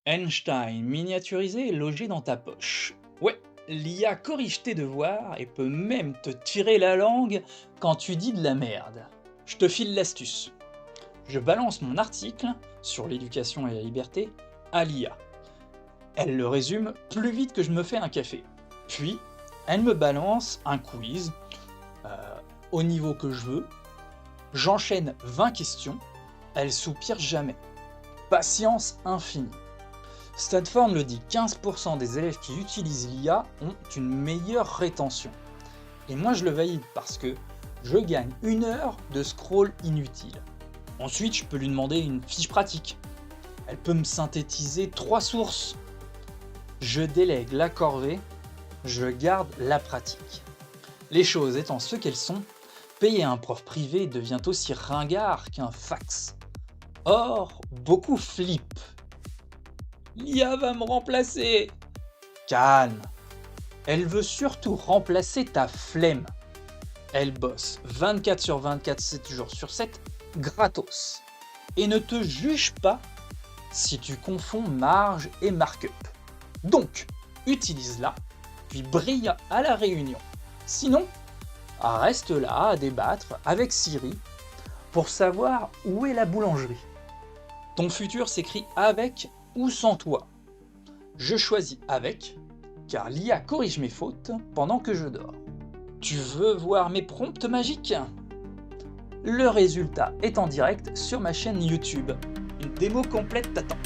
Einstein miniaturisé et logé dans ta poche. Ouais, l'IA corrige tes devoirs et peut même te tirer la langue quand tu dis de la merde. Je te file l'astuce. Je balance mon article sur l'éducation et la liberté à l'IA. Elle le résume plus vite que je me fais un café. Puis, elle me balance un quiz euh, au niveau que je veux. J'enchaîne 20 questions. Elle soupire jamais. Patience infinie. Stanford le dit, 15% des élèves qui utilisent l'IA ont une meilleure rétention. Et moi je le valide parce que je gagne 1 heure de scroll inutile. Ensuite, je peux lui demander une fiche pratique. Elle peut me synthétiser 3 sources. Je délègue la corvée, je garde la pratique. Les choses étant ce qu'elles sont, payer un prof privé devient aussi ringard qu'un fax. Or, beaucoup flippent. L'IA va me remplacer. Calme. Elle veut surtout remplacer ta flemme. Elle bosse 24 sur 24, 7 jours sur 7, gratos. Et ne te juge pas si tu confonds marge et markup. Donc, utilise-la, puis brille à la réunion. Sinon, reste là à débattre avec Siri pour savoir où est la boulangerie. Ton futur s'écrit avec ou sans toi. Je choisis avec, car l'IA corrige mes fautes pendant que je dors. Tu veux voir mes prompts magiques? Le résultat est en direct sur ma chaîne YouTube. Une démo complète t'attend.